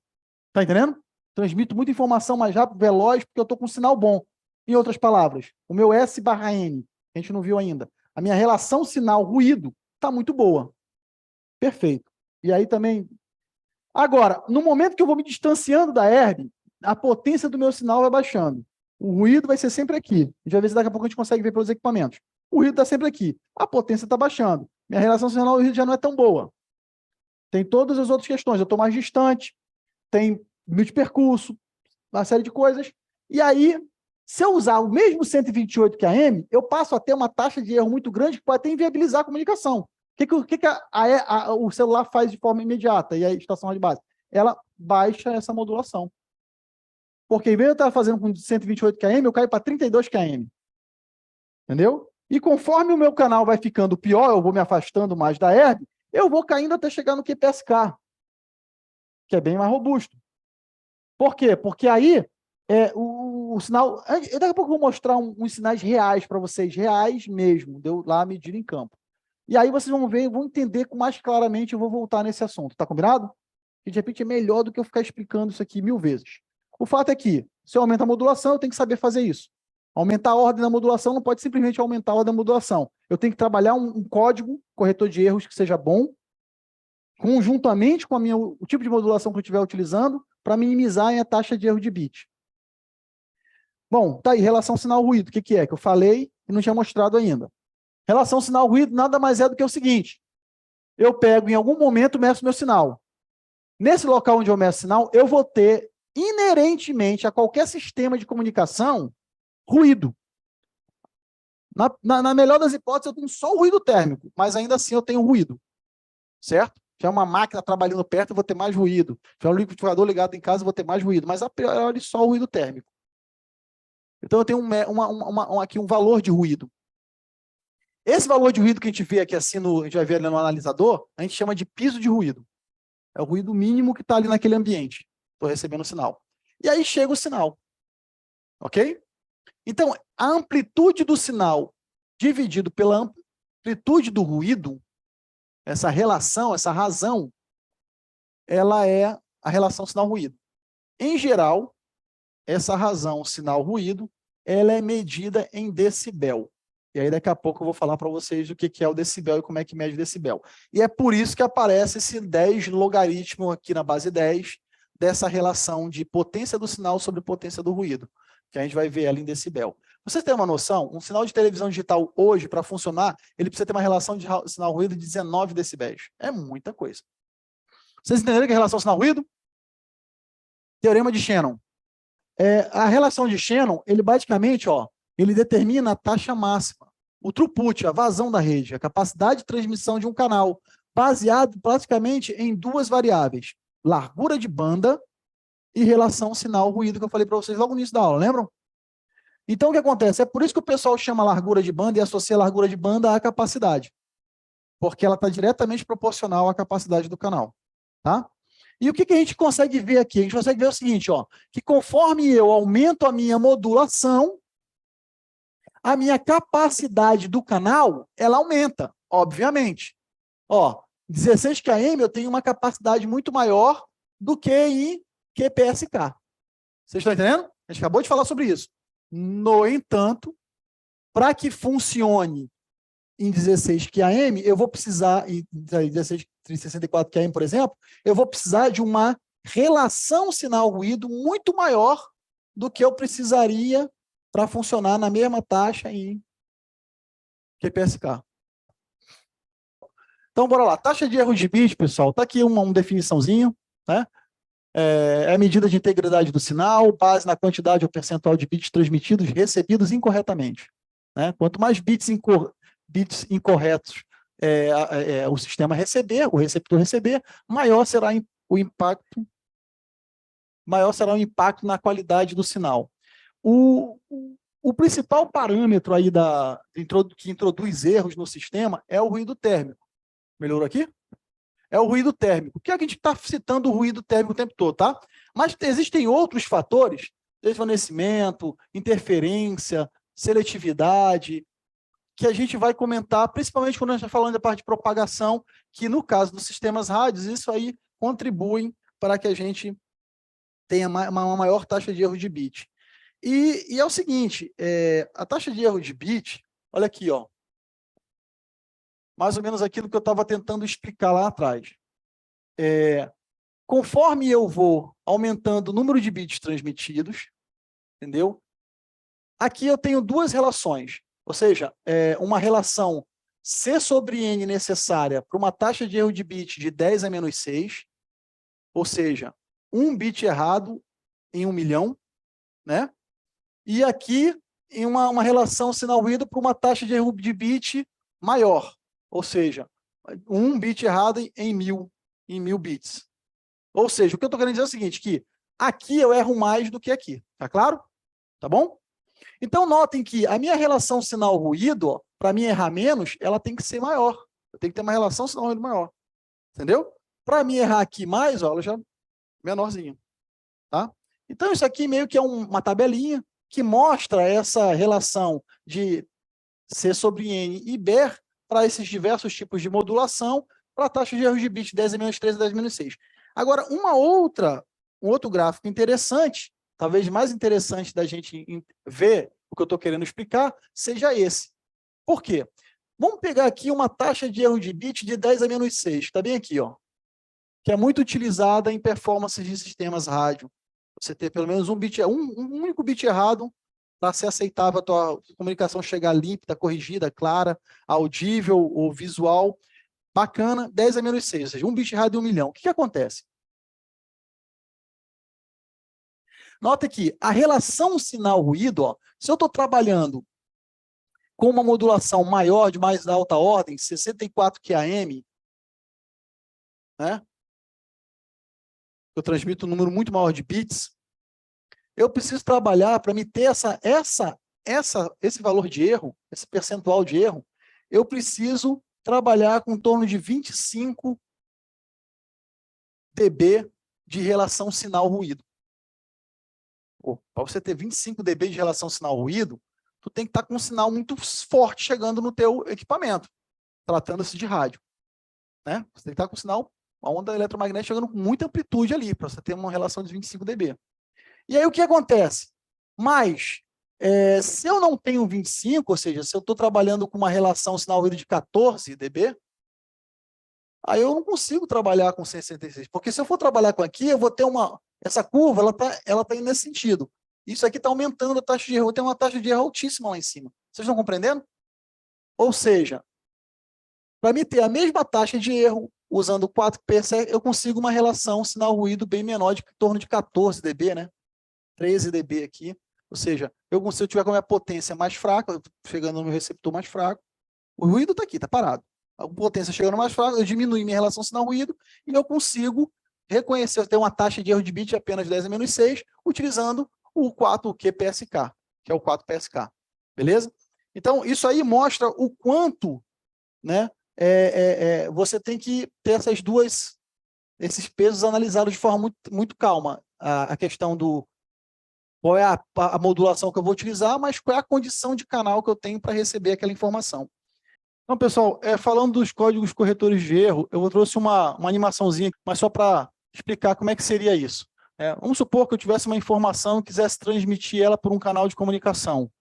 Tá entendendo? Transmito muita informação mais rápido, veloz, porque eu estou com um sinal bom. Em outras palavras, o meu S/N, a gente não viu ainda, a minha relação sinal-ruído está muito boa. Perfeito. E aí também... Agora, no momento que eu vou me distanciando da herb, a potência do meu sinal vai baixando. O ruído vai ser sempre aqui. A gente vai ver se daqui a pouco a gente consegue ver pelos equipamentos. O ruído está sempre aqui. A potência está baixando. Minha relação sinal-ruído já não é tão boa. Tem todas as outras questões. Eu estou mais distante, tem multipercurso, uma série de coisas. E aí, se eu usar o mesmo 128 QAM, eu passo a ter uma taxa de erro muito grande que pode até inviabilizar a comunicação. O que o celular faz de forma imediata e a estação de base? ela baixa essa modulação. Porque em vez de eu estar fazendo com 128 km, eu caio para 32 km. Entendeu? E conforme o meu canal vai ficando pior, eu vou me afastando mais da herb, eu vou caindo até chegar no QPSK, que é bem mais robusto. Por quê? Porque aí o sinal... Daqui a pouco eu vou mostrar uns sinais reais para vocês, reais mesmo, deu lá a medida em campo. E aí vocês vão ver, vão entender com mais claramente, eu vou voltar nesse assunto, tá combinado? Que de repente é melhor do que eu ficar explicando isso aqui 1000 vezes. O fato é que, se eu aumento a modulação, eu tenho que saber fazer isso. Aumentar a ordem da modulação não pode simplesmente aumentar a ordem da modulação. Eu tenho que trabalhar um código, corretor de erros, que seja bom, conjuntamente com o tipo de modulação que eu estiver utilizando, para minimizar a taxa de erro de bit. Bom, tá aí, relação sinal-ruído. O que é? Que eu falei e não tinha mostrado ainda. Relação sinal-ruído nada mais é do que o seguinte. Eu pego, em algum momento, meço meu sinal. Nesse local onde eu meço sinal, eu vou ter, inerentemente, a qualquer sistema de comunicação, ruído. Na melhor das hipóteses, eu tenho só o ruído térmico, mas ainda assim eu tenho ruído. Certo? Se é uma máquina trabalhando perto, eu vou ter mais ruído. Se é um liquidificador ligado em casa, eu vou ter mais ruído. Mas a priori, só o ruído térmico. Então, eu tenho aqui um valor de ruído. Esse valor de ruído que a gente vê aqui assim, a gente vai ver ali no analisador, a gente chama de piso de ruído. É o ruído mínimo que está ali naquele ambiente. Estou recebendo o sinal. E aí chega o sinal. Ok? Então, a amplitude do sinal dividido pela amplitude do ruído, essa relação, essa razão, ela é a relação sinal-ruído. Em geral, essa razão sinal-ruído, ela é medida em decibel. E aí, daqui a pouco, eu vou falar para vocês o que é o decibel e como é que mede o decibel. E é por isso que aparece esse 10 logaritmo aqui na base 10, dessa relação de potência do sinal sobre potência do ruído, que a gente vai ver ela em decibel. Vocês têm uma noção? Um sinal de televisão digital hoje, para funcionar, ele precisa ter uma relação de sinal-ruído de 19 decibéis. É muita coisa. Vocês entenderam que é relação sinal-ruído? Teorema de Shannon. A relação de Shannon, ele basicamente, ele determina a taxa máxima, o throughput, a vazão da rede, a capacidade de transmissão de um canal, baseado praticamente em duas variáveis, largura de banda e relação sinal-ruído, que eu falei para vocês logo no início da aula, lembram? Então, o que acontece? É por isso que o pessoal chama largura de banda e associa a largura de banda à capacidade, porque ela está diretamente proporcional à capacidade do canal, tá? E o que a gente consegue ver aqui? A gente consegue ver o seguinte, que conforme eu aumento a minha modulação, a minha capacidade do canal, ela aumenta, obviamente. 16 km eu tenho uma capacidade muito maior do que em QPSK. Vocês estão entendendo? A gente acabou de falar sobre isso. No entanto, para que funcione em 16 km, eu vou precisar, em 64 km, por exemplo, eu vou precisar de uma relação sinal-ruído muito maior do que eu precisaria para funcionar na mesma taxa em QPSK. Então, bora lá. Taxa de erro de bit, pessoal, está aqui uma definiçãozinho, né? É a medida de integridade do sinal, base na quantidade ou percentual de bits transmitidos recebidos incorretamente. Né? Quanto mais bits incorretos o sistema receber, o receptor receber, maior será o impacto na qualidade do sinal. O principal parâmetro aí que introduz erros no sistema é o ruído térmico. Melhorou aqui? É o ruído térmico. Por que a gente está citando o ruído térmico o tempo todo, tá? Mas existem outros fatores, desvanecimento, interferência, seletividade, que a gente vai comentar, principalmente quando a gente está falando da parte de propagação, que no caso dos sistemas rádios, isso aí contribui para que a gente tenha uma maior taxa de erro de bit. E é o seguinte, a taxa de erro de bit, olha aqui, mais ou menos aquilo que eu estava tentando explicar lá atrás. Conforme eu vou aumentando o número de bits transmitidos, entendeu? Aqui eu tenho duas relações, ou seja, uma relação C sobre N necessária para uma taxa de erro de bit de 10 a menos 6, ou seja, um bit errado em 1 milhão, né? E aqui em uma relação sinal-ruído para uma taxa de erro de bit maior, ou seja, um bit errado em 1000 bits. Ou seja, o que eu estou querendo dizer é o seguinte, que aqui eu erro mais do que aqui. Tá claro? Tá bom? Então, notem que a minha relação sinal-ruído, para mim errar menos, ela tem que ser maior. Eu tenho que ter uma relação sinal-ruído maior. Entendeu? Para mim errar aqui mais, ó, ela já é menorzinha. Tá? Então, isso aqui meio que é uma tabelinha que mostra essa relação de C sobre N e BER para esses diversos tipos de modulação para a taxa de erro de bit 10 a menos 3 a 10 a menos 6. Agora, um outro gráfico interessante, talvez mais interessante da gente ver o que eu estou querendo explicar, seja esse. Por quê? Vamos pegar aqui uma taxa de erro de bit de 10 a menos 6, está bem aqui, ó, que é muito utilizada em performances de sistemas rádio. Você ter pelo menos um único bit errado para ser aceitável a tua comunicação chegar límpida, corrigida, clara, audível ou visual, bacana, 10 a menos 6, ou seja, um bit errado em 1 milhão. O que acontece? Nota que a relação sinal-ruído, ó, se eu estou trabalhando com uma modulação maior, de mais alta ordem, 64 QAM, né? Eu transmito um número muito maior de bits, eu preciso trabalhar para me ter esse valor de erro, esse percentual de erro, eu preciso trabalhar com em torno de 25 dB de relação sinal-ruído. Para você ter 25 dB de relação sinal-ruído, tu tem que estar com um sinal muito forte chegando no teu equipamento, tratando-se de rádio. Né? Você tem que estar com um sinal, uma onda eletromagnética chegando com muita amplitude ali, para você ter uma relação de 25 dB. E aí o que acontece? Mas, se eu não tenho 25, ou seja, se eu estou trabalhando com uma relação sinal-ruído de 14 dB, aí eu não consigo trabalhar com 166, porque se eu for trabalhar com aqui, eu vou ter essa curva, ela tá indo nesse sentido. Isso aqui está aumentando a taxa de erro, tem uma taxa de erro altíssima lá em cima. Vocês estão compreendendo? Ou seja, para mim ter a mesma taxa de erro, usando 4P, eu consigo uma relação sinal-ruído bem menor, de em torno de 14 dB, né? 13 dB aqui. Ou seja, se eu tiver com a minha potência mais fraca, chegando no meu receptor mais fraco, o ruído está aqui, está parado. A potência chegando mais fraca, eu diminuo minha relação sinal-ruído e eu consigo reconhecer, eu tenho uma taxa de erro de bit de apenas 10 a menos 6, utilizando o 4QPSK, que é o 4PSK. Beleza? Então, isso aí mostra o quanto, né, você tem que ter esses pesos analisados de forma muito, muito calma. A questão do qual é a modulação que eu vou utilizar, mas qual é a condição de canal que eu tenho para receber aquela informação. Então, pessoal, falando dos códigos corretores de erro, eu trouxe uma animaçãozinha, mas só para explicar como é que seria isso. Vamos supor que eu tivesse uma informação e quisesse transmitir ela por um canal de comunicação.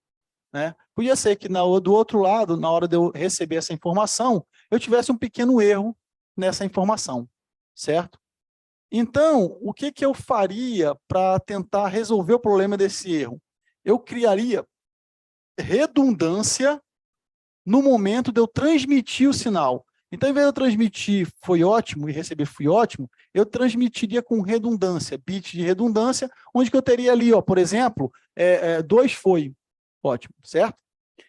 Né? Podia ser que do outro lado, na hora de eu receber essa informação, eu tivesse um pequeno erro nessa informação, certo? Então, o que eu faria para tentar resolver o problema desse erro? Eu criaria redundância no momento de eu transmitir o sinal. Então, ao invés de eu transmitir foi ótimo e receber fui ótimo, eu transmitiria com redundância, bit de redundância, onde que eu teria ali, ó, por exemplo, 2 foi ótimo, certo?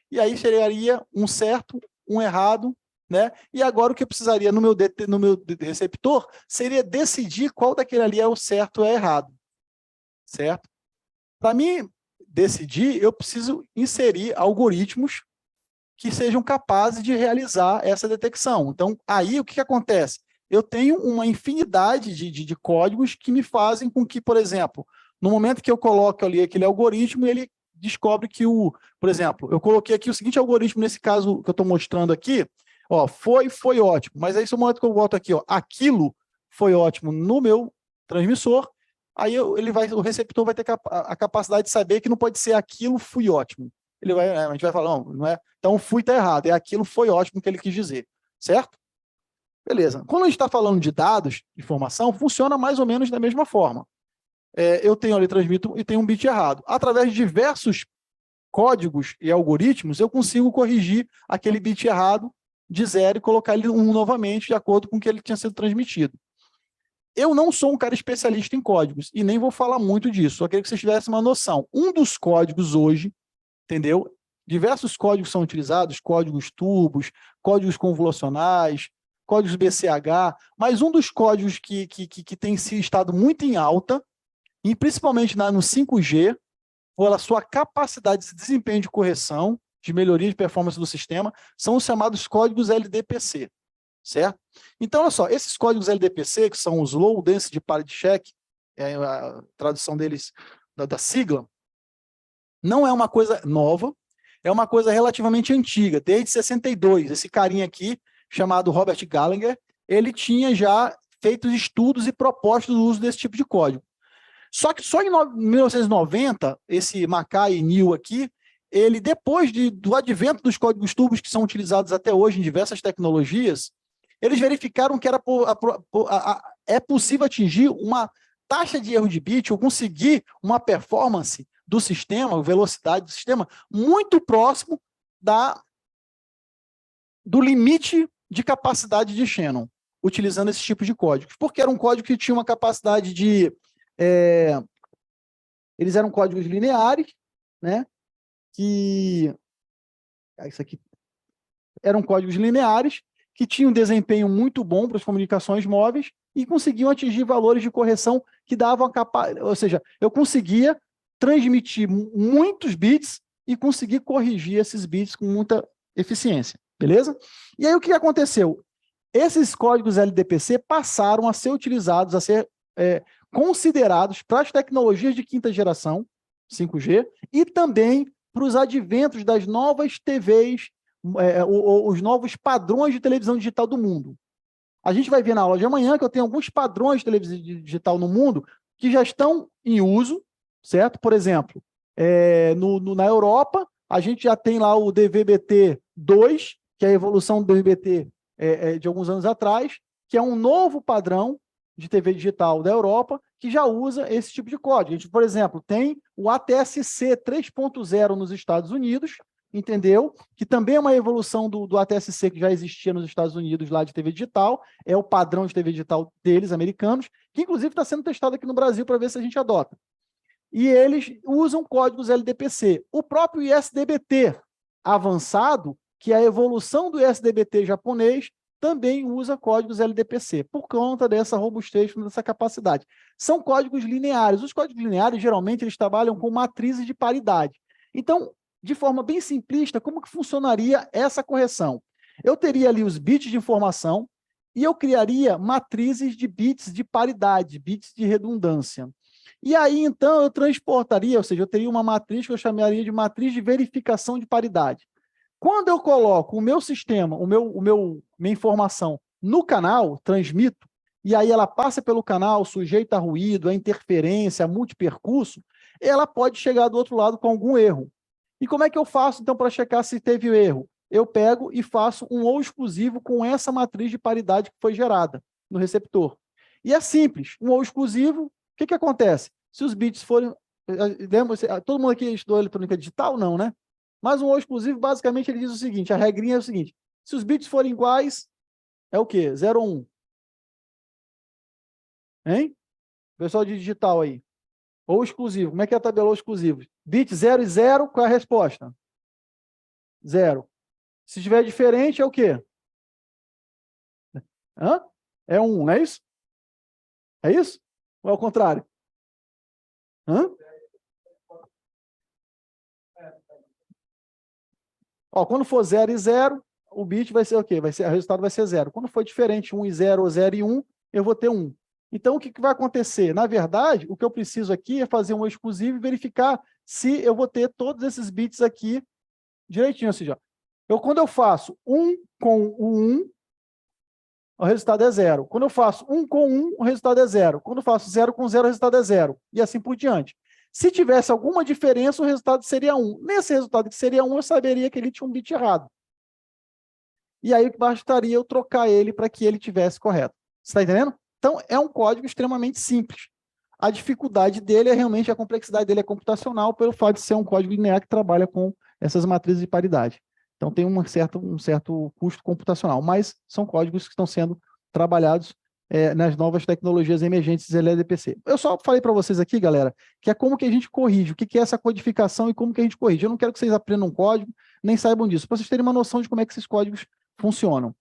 E aí seria um certo, um errado, né? E agora o que eu precisaria no meu receptor seria decidir qual daquele ali é o certo ou é errado, certo? Para mim decidir, eu preciso inserir algoritmos que sejam capazes de realizar essa detecção. Então, aí o que acontece? Eu tenho uma infinidade de códigos que me fazem com que, por exemplo, no momento que eu coloco ali aquele algoritmo, ele descobre que por exemplo, eu coloquei aqui o seguinte algoritmo, nesse caso que eu estou mostrando aqui, ó, foi ótimo, mas aí, no momento que eu boto aqui, ó, aquilo foi ótimo no meu transmissor, aí o receptor vai ter a capacidade de saber que não pode ser aquilo fui ótimo. A gente vai falar, não é? Então, fui está errado, é aquilo foi ótimo que ele quis dizer, certo? Beleza. Quando a gente está falando de dados, informação, funciona mais ou menos da mesma forma. Eu tenho ali, transmito e tenho um bit errado. Através de diversos códigos e algoritmos, eu consigo corrigir aquele bit errado de 0 e colocar ele 1 novamente, de acordo com o que ele tinha sido transmitido. Eu não sou um cara especialista em códigos, e nem vou falar muito disso, só queria que vocês tivessem uma noção. Um dos códigos hoje, entendeu? Diversos códigos são utilizados, códigos turbos, códigos convolucionais, códigos BCH, mas um dos códigos que tem estado muito em alta, e principalmente no 5G, pela sua capacidade de desempenho de correção, de melhoria de performance do sistema, são os chamados códigos LDPC, certo? Então, olha só, esses códigos LDPC, que são os Low Density Parity Check, a tradução deles, da sigla, não é uma coisa nova, é uma coisa relativamente antiga, desde 62. Esse carinha aqui, chamado Robert Gallagher, ele tinha já feito estudos e propostas do uso desse tipo de código. Só que só em 1990, esse Mackay e New aqui, ele, depois do advento dos códigos turbos que são utilizados até hoje em diversas tecnologias, eles verificaram que é possível atingir uma taxa de erro de bit ou conseguir uma performance do sistema, velocidade do sistema, muito próximo do limite de capacidade de Shannon, utilizando esse tipo de códigos. Porque era um código que tinha uma capacidade de... eles eram códigos lineares, né? Isso aqui eram códigos lineares que tinham um desempenho muito bom para as comunicações móveis e conseguiam atingir valores de correção que davam ou seja, eu conseguia transmitir muitos bits e conseguir corrigir esses bits com muita eficiência, beleza? E aí o que aconteceu? Esses códigos LDPC passaram a ser utilizados, a ser considerados para as tecnologias de quinta geração, 5G, e também para os adventos das novas TVs, os novos padrões de televisão digital do mundo. A gente vai ver na aula de amanhã que eu tenho alguns padrões de televisão digital no mundo que já estão em uso, certo? Por exemplo, na Europa, a gente já tem lá o DVB-T2, que é a evolução do DVB-T de alguns anos atrás, que é um novo padrão de TV digital da Europa, que já usa esse tipo de código. A gente, por exemplo, tem o ATSC 3.0 nos Estados Unidos, entendeu? Que também é uma evolução do ATSC que já existia nos Estados Unidos lá de TV digital, é o padrão de TV digital deles, americanos, que inclusive está sendo testado aqui no Brasil para ver se a gente adota. E eles usam códigos LDPC. O próprio ISDBT avançado, que é a evolução do ISDBT japonês, também usa códigos LDPC, por conta dessa robustez, dessa capacidade. São códigos lineares. Os códigos lineares, geralmente, eles trabalham com matrizes de paridade. Então, de forma bem simplista, como que funcionaria essa correção? Eu teria ali os bits de informação e eu criaria matrizes de bits de paridade, bits de redundância. E aí, então, eu transportaria, ou seja, eu teria uma matriz que eu chamaria de matriz de verificação de paridade. Quando eu coloco o meu sistema, minha informação no canal, transmito, e aí ela passa pelo canal, sujeita a ruído, a interferência, a multipercurso, ela pode chegar do outro lado com algum erro. E como é que eu faço, então, para checar se teve erro? Eu pego e faço um ou exclusivo com essa matriz de paridade que foi gerada no receptor. E é simples, um ou exclusivo, o que acontece? Se os bits forem... Todo mundo aqui estudou eletrônica digital? Não, né? Mas um ou exclusivo, basicamente, ele diz o seguinte, a regrinha é o seguinte, se os bits forem iguais, é o quê? 0 ou 1? Hein? Pessoal de digital aí. Ou exclusivo, como é que é a tabela ou exclusivo? Bit 0 e 0, qual é a resposta? 0. Se estiver diferente, é o quê? Hã? É 1, não é isso? É isso? Ou é o contrário? Hã? Ó, quando for 0 e 0, o bit vai ser o quê? O resultado vai ser 0. Quando for diferente, 1 e 0 ou 0 e 1, eu vou ter 1. Então, o que vai acontecer? Na verdade, o que eu preciso aqui é fazer um exclusivo e verificar se eu vou ter todos esses bits aqui direitinho. Ou seja, quando eu faço 1 com o 1, o resultado é 0. Quando eu faço 1 com 1, o resultado é 0. Quando eu faço 0 com 0, o resultado é 0. E assim por diante. Se tivesse alguma diferença, o resultado seria 1. Nesse resultado que seria 1, eu saberia que ele tinha um bit errado. E aí bastaria eu trocar ele para que ele tivesse correto. Você está entendendo? Então, é um código extremamente simples. A dificuldade dele é realmente, a complexidade dele é computacional, pelo fato de ser um código linear que trabalha com essas matrizes de paridade. Então, tem um certo custo computacional, mas são códigos que estão sendo trabalhados nas novas tecnologias emergentes LDPC. Eu só falei para vocês aqui, galera, que é como que a gente corrige, o que é essa codificação e como que a gente corrige. Eu não quero que vocês aprendam código, nem saibam disso, para vocês terem uma noção de como é que esses códigos funcionam.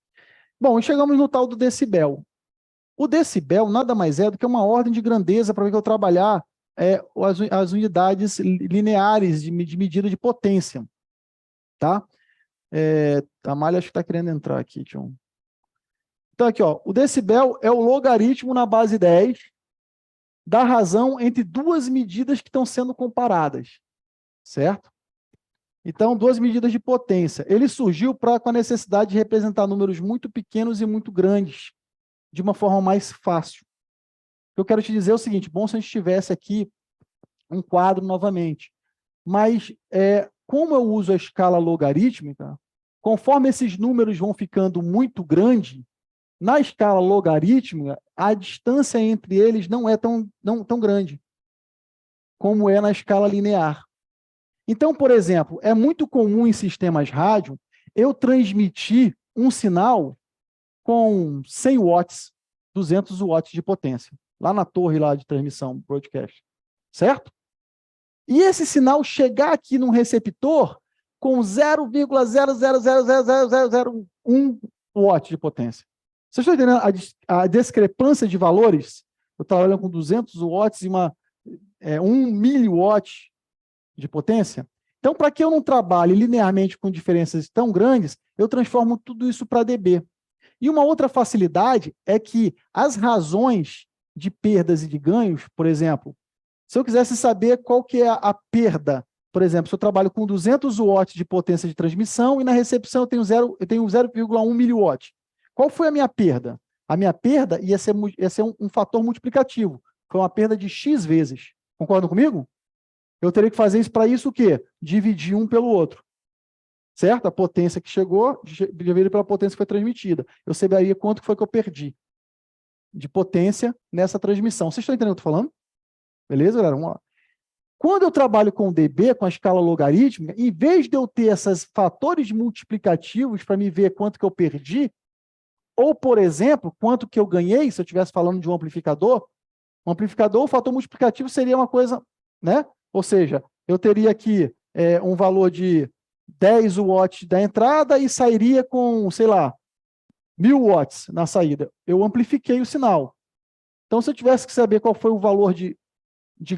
Bom, e chegamos no tal do decibel. O decibel nada mais é do que uma ordem de grandeza para que eu trabalhar as unidades lineares de medida de potência. Tá? A Malha acho que está querendo entrar aqui, Tião. Então, aqui, ó, o decibel é o logaritmo na base 10 da razão entre duas medidas que estão sendo comparadas, certo? Então, duas medidas de potência. Ele surgiu com a necessidade de representar números muito pequenos e muito grandes, de uma forma mais fácil. O que eu quero te dizer é o seguinte, bom se a gente tivesse aqui um quadro novamente, mas como eu uso a escala logarítmica, conforme esses números vão ficando muito grandes, na escala logarítmica, a distância entre eles não é tão grande como é na escala linear. Então, por exemplo, é muito comum em sistemas rádio eu transmitir um sinal com 100 watts, 200 watts de potência, lá na torre lá de transmissão, broadcast, certo? E esse sinal chegar aqui num receptor com 0,00000001 watt de potência. Vocês estão entendendo a discrepância de valores? Eu trabalho com 200 watts e 1 miliwatt de potência. Então, para que eu não trabalhe linearmente com diferenças tão grandes, eu transformo tudo isso para dB. E uma outra facilidade é que as razões de perdas e de ganhos, por exemplo, se eu quisesse saber qual que é a perda, por exemplo, se eu trabalho com 200 watts de potência de transmissão e na recepção eu tenho 0,1 miliwatt. Qual foi a minha perda? A minha perda ia ser um fator multiplicativo. Foi uma perda de X vezes. Concordam comigo? Eu teria que fazer isso para isso o quê? Dividir um pelo outro. Certo? A potência que chegou, dividido pela potência que foi transmitida. Eu saberia quanto foi que eu perdi de potência nessa transmissão. Vocês estão entendendo o que eu estou falando? Beleza, galera? Vamos lá. Quando eu trabalho com dB, com a escala logarítmica, em vez de eu ter esses fatores multiplicativos para me ver quanto que eu perdi, ou, por exemplo, quanto que eu ganhei, se eu estivesse falando de um amplificador, o fator multiplicativo seria uma coisa, né? Ou seja, eu teria aqui um valor de 10 watts da entrada e sairia com, sei lá, 1000 watts na saída. Eu amplifiquei o sinal. Então, se eu tivesse que saber qual foi o valor de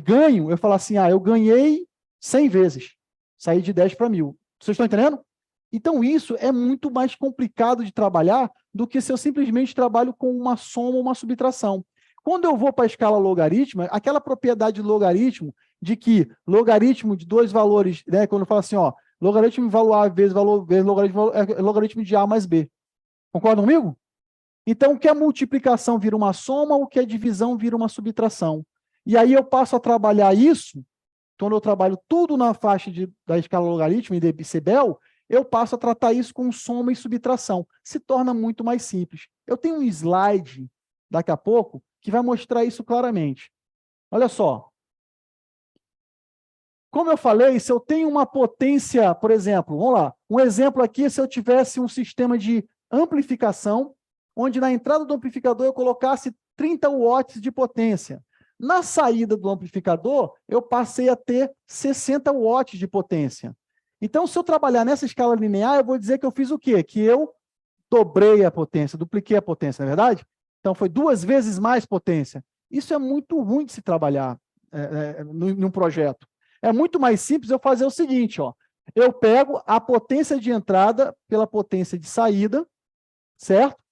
ganho, eu falar assim, eu ganhei 100 vezes. Saí de 10 para 1000. Vocês estão entendendo? Então, isso é muito mais complicado de trabalhar do que se eu simplesmente trabalho com uma soma ou uma subtração. Quando eu vou para a escala logarítmica, aquela propriedade de logaritmo, de que logaritmo de dois valores, né, quando eu falo assim, logaritmo de valor A vezes logaritmo, logaritmo de A mais B. Concordam comigo? Então, o que é multiplicação vira uma soma, o que é divisão vira uma subtração. E aí eu passo a trabalhar isso, quando eu trabalho tudo na faixa da escala logarítmica e decibel, eu passo a tratar isso com soma e subtração. Se torna muito mais simples. Eu tenho um slide, daqui a pouco, que vai mostrar isso claramente. Olha só. Como eu falei, se eu tenho uma potência, por exemplo, vamos lá, um exemplo aqui, se eu tivesse um sistema de amplificação, onde na entrada do amplificador eu colocasse 30 watts de potência. Na saída do amplificador, eu passei a ter 60 watts de potência. Então, se eu trabalhar nessa escala linear, eu vou dizer que eu fiz o quê? Que eu dobrei a potência, dupliquei a potência, não é verdade? Então, foi 2 vezes mais potência. Isso é muito ruim de se trabalhar num projeto. É muito mais simples eu fazer o seguinte, eu pego a potência de entrada pela potência de saída, certo?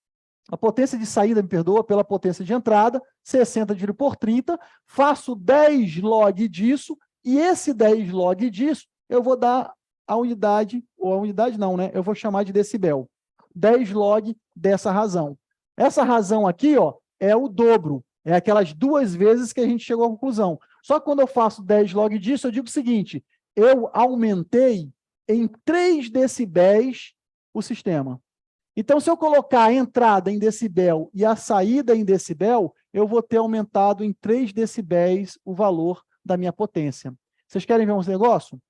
A potência de saída, me perdoa, pela potência de entrada, 60 dividido por 30, faço 10 log disso, e esse 10 log disso, eu vou dar a unidade, ou a unidade não, né? Eu vou chamar de decibel. 10 log dessa razão. Essa razão aqui, é o dobro. É aquelas 2 vezes que a gente chegou à conclusão. Só que quando eu faço 10 log disso, eu digo o seguinte, eu aumentei em 3 decibéis o sistema. Então, se eu colocar a entrada em decibel e a saída em decibel, eu vou ter aumentado em 3 decibéis o valor da minha potência. Vocês querem ver um negócio?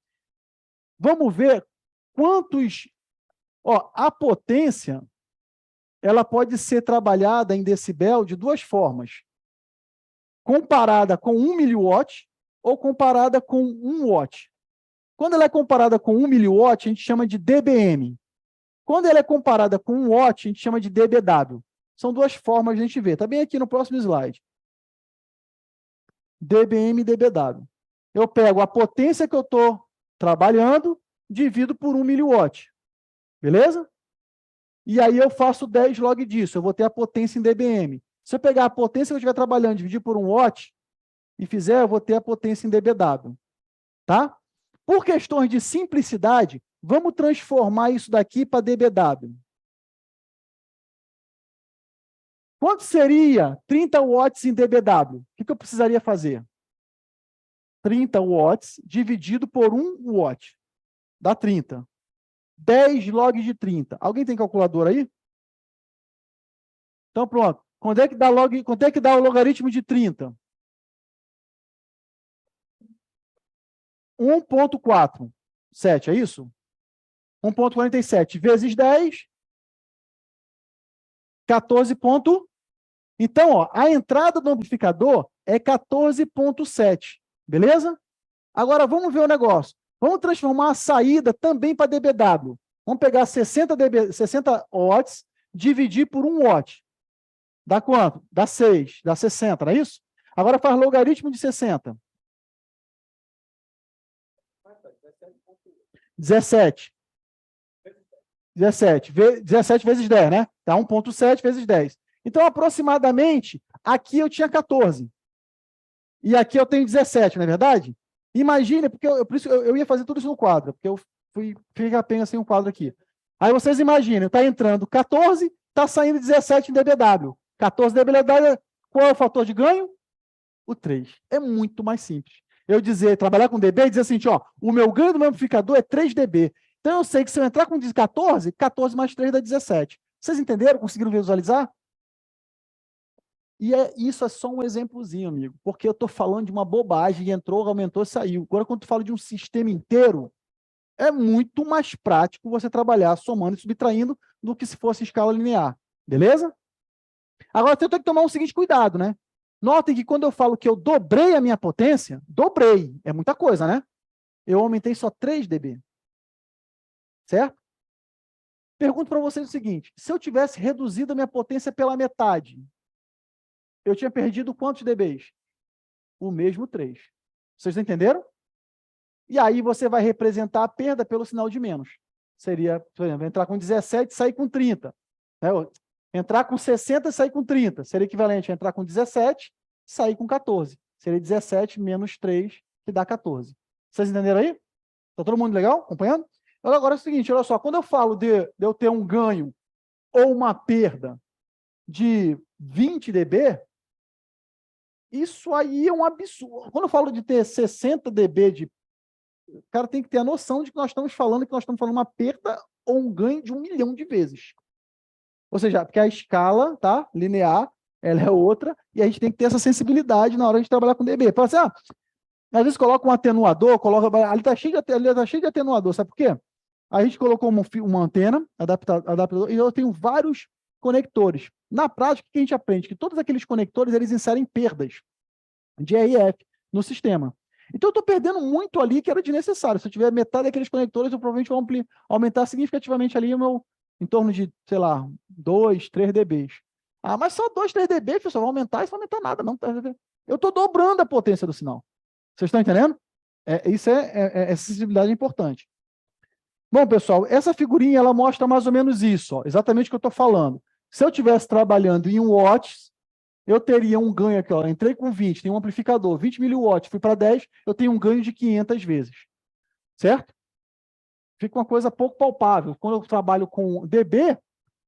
Vamos ver quantos... a potência, ela pode ser trabalhada em decibel de 2 formas. Comparada com 1 miliwatt ou comparada com 1 watt. Quando ela é comparada com 1 miliwatt, a gente chama de dBm. Quando ela é comparada com um watt, a gente chama de dBW. São duas formas de a gente ver. Está bem aqui no próximo slide. dBm e dBW. Eu pego a potência que eu estou trabalhando, divido por 1 miliwatt. Beleza? E aí eu faço 10 log disso. Eu vou ter a potência em dBm. Se eu pegar a potência que eu estiver trabalhando, dividir por 1 watt, e fizer, eu vou ter a potência em dBW. Tá? Por questões de simplicidade, vamos transformar isso daqui para dBW. Quanto seria 30 watts em dBW? O que eu precisaria fazer? 30 watts dividido por 1 watt. Dá 30. 10 log de 30. Alguém tem calculadora aí? Então, pronto. Quanto é que dá o logaritmo de 30? 1,47, é isso? 1,47 vezes 10, 14 ponto. Então, ó, a entrada do amplificador é 14,7, beleza? Agora, vamos ver o negócio. Vamos transformar a saída também para dBW. Vamos pegar 60 watts, dividir por 1 watt. Dá quanto? Dá 6, dá 60, não é isso? Agora faz logaritmo de 60. 17. 17 vezes 10, né? Dá 1,7 vezes 10. Então, aproximadamente, aqui eu tinha 14. E aqui eu tenho 17, não é verdade? Imagine, porque por isso eu ia fazer tudo isso no quadro, porque eu fiquei apenas sem um quadro aqui. Aí vocês imaginem, está entrando 14, está saindo 17 em dBW. 14 dBW, qual é o fator de ganho? O 3. É muito mais simples. Eu trabalhar com dB e dizer assim, ó, o meu ganho do meu amplificador é 3 dB. Então eu sei que se eu entrar com 14, 14 mais 3 dá 17. Vocês entenderam? Conseguiram visualizar? E isso é só um exemplozinho, amigo, porque eu estou falando de uma bobagem, entrou, aumentou, saiu. Agora, quando tu fala de um sistema inteiro, é muito mais prático você trabalhar somando e subtraindo do que se fosse em escala linear. Beleza? Agora, eu tenho que tomar o seguinte cuidado, né? Notem que quando eu falo que eu dobrei a minha potência, dobrei, é muita coisa, né? Eu aumentei só 3 dB. Certo? Pergunto para vocês o seguinte, se eu tivesse reduzido a minha potência pela metade, eu tinha perdido quantos dBs? O mesmo 3. Vocês entenderam? E aí você vai representar a perda pelo sinal de menos. Seria, por exemplo, entrar com 17 e sair com 30. Né? Entrar com 60 e sair com 30. Seria equivalente a entrar com 17 e sair com 14. Seria 17 menos 3, que dá 14. Vocês entenderam aí? Está todo mundo legal? Acompanhando? Agora é o seguinte, olha só, quando eu falo de eu ter um ganho ou uma perda de 20 dB, isso aí é um absurdo. Quando eu falo de ter 60 dB o cara tem que ter a noção de que nós estamos falando uma perda ou um ganho de 1 milhão de vezes. Ou seja, porque a escala, tá, linear, ela é outra, e a gente tem que ter essa sensibilidade na hora de trabalhar com dB. Fala assim, às vezes coloca um atenuador, ali está cheio de atenuador, sabe por quê? A gente colocou uma antena, adaptador, e eu tenho vários conectores. Na prática, o que a gente aprende? Que todos aqueles conectores, eles inserem perdas de RF no sistema. Então, eu estou perdendo muito ali que era desnecessário. Se eu tiver metade daqueles conectores, eu provavelmente vou aumentar significativamente ali em torno de, sei lá, 2, 3 dBs. Mas só 2, 3 dB, pessoal, vai aumentar, isso não vai aumentar nada, não. Eu estou dobrando a potência do sinal. Vocês estão entendendo? Essa sensibilidade é importante. Bom, pessoal, essa figurinha, ela mostra mais ou menos isso, ó, exatamente o que eu estou falando. Se eu estivesse trabalhando em 1 watts, eu teria um ganho aqui, ó, entrei com 20, tem um amplificador, 20 miliwatts, fui para 10, eu tenho um ganho de 500 vezes. Certo? Fica uma coisa pouco palpável. Quando eu trabalho com dB,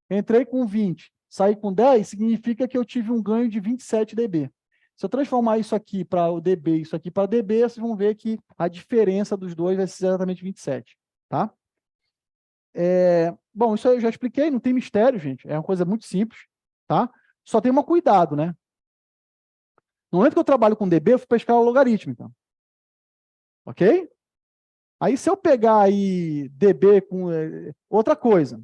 entrei com 20, saí com 10, significa que eu tive um ganho de 27 dB. Se eu transformar isso aqui para o dB e isso aqui para dB, vocês vão ver que a diferença dos dois vai ser exatamente 27. Tá? Bom, isso aí eu já expliquei, não tem mistério, gente. É uma coisa muito simples. Tá? Só tem um cuidado, né? No momento que eu trabalho com dB, eu fui para a escala logarítmica. Ok? Aí, se eu pegar aí dB com outra coisa,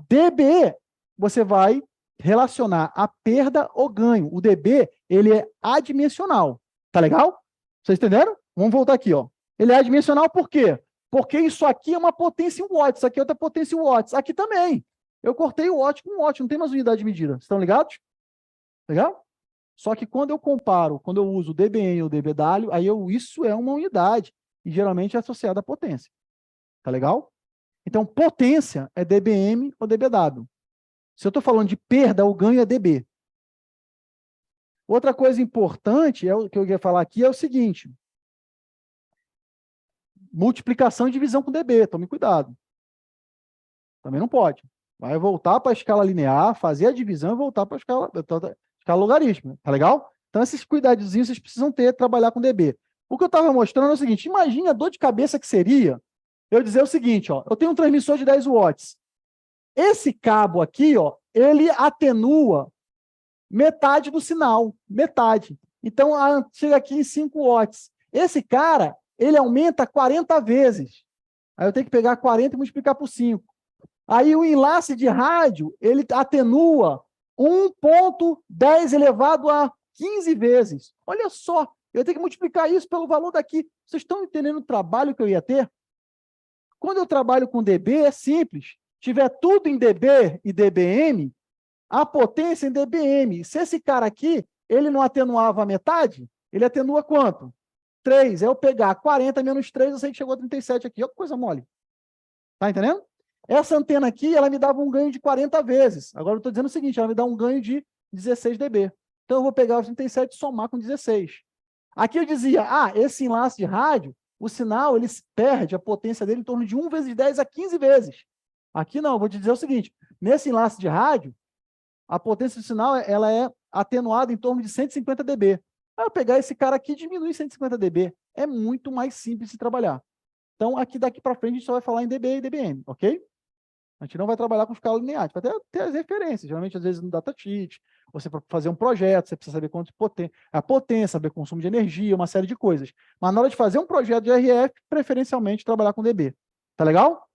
dB, você vai relacionar a perda ou ganho. O dB, ele é adimensional. Tá legal? Vocês entenderam? Vamos voltar aqui, ó. Ele é adimensional por quê? Porque isso aqui é uma potência em watts, isso aqui é outra potência em watts. Aqui também. Eu cortei o watt com watt, não tem mais unidade de medida. Vocês estão ligados? Legal? Só que quando eu comparo, quando eu uso o dBm ou dBW, aí isso é uma unidade, e geralmente é associada à potência. Tá legal? Então, potência é dBm ou dBw. Se eu estou falando de perda, o ganho é dB. Outra coisa importante, o que eu ia falar aqui, é o seguinte. Multiplicação e divisão com dB, tome cuidado. Também não pode. Vai voltar para a escala linear, fazer a divisão e voltar para a escala logarítmica, tá legal? Então, esses cuidadozinhos vocês precisam ter, trabalhar com dB. O que eu estava mostrando é o seguinte, imagine a dor de cabeça que seria eu dizer o seguinte, ó, eu tenho um transmissor de 10 watts. Esse cabo aqui, ó, ele atenua metade do sinal, metade. Então, chega aqui em 5 watts. Esse cara, ele aumenta 40 vezes. Aí eu tenho que pegar 40 e multiplicar por 5. Aí o enlace de rádio, ele atenua 1,10 elevado a 15 vezes. Olha só, eu tenho que multiplicar isso pelo valor daqui. Vocês estão entendendo o trabalho que eu ia ter? Quando eu trabalho com dB, é simples. Tiver tudo em dB e dBm, a potência em dBm. Se esse cara aqui, ele não atenuava a metade, ele atenua quanto? 3. Eu pegar 40 menos 3, eu sei que chegou a 37 aqui. Olha que coisa mole. Tá entendendo? Essa antena aqui, ela me dava um ganho de 40 vezes. Agora eu estou dizendo o seguinte, ela me dá um ganho de 16 dB. Então eu vou pegar os 37 e somar com 16. Aqui eu dizia, esse enlace de rádio, o sinal, ele perde a potência dele em torno de 1 vezes 10 a 15 vezes. Aqui não, eu vou te dizer o seguinte, nesse enlace de rádio, a potência do sinal ela é atenuada em torno de 150 dB. Aí eu pegar esse cara aqui e diminuir 150 dB. É muito mais simples de trabalhar. Então, aqui daqui para frente, a gente só vai falar em dB e dBm, ok? A gente não vai trabalhar com escala linear, a gente vai ter as referências. Geralmente, às vezes, no datasheet, você para fazer um projeto, você precisa saber quanto a potência, saber consumo de energia, uma série de coisas. Mas na hora de fazer um projeto de RF, preferencialmente trabalhar com dB. Tá legal?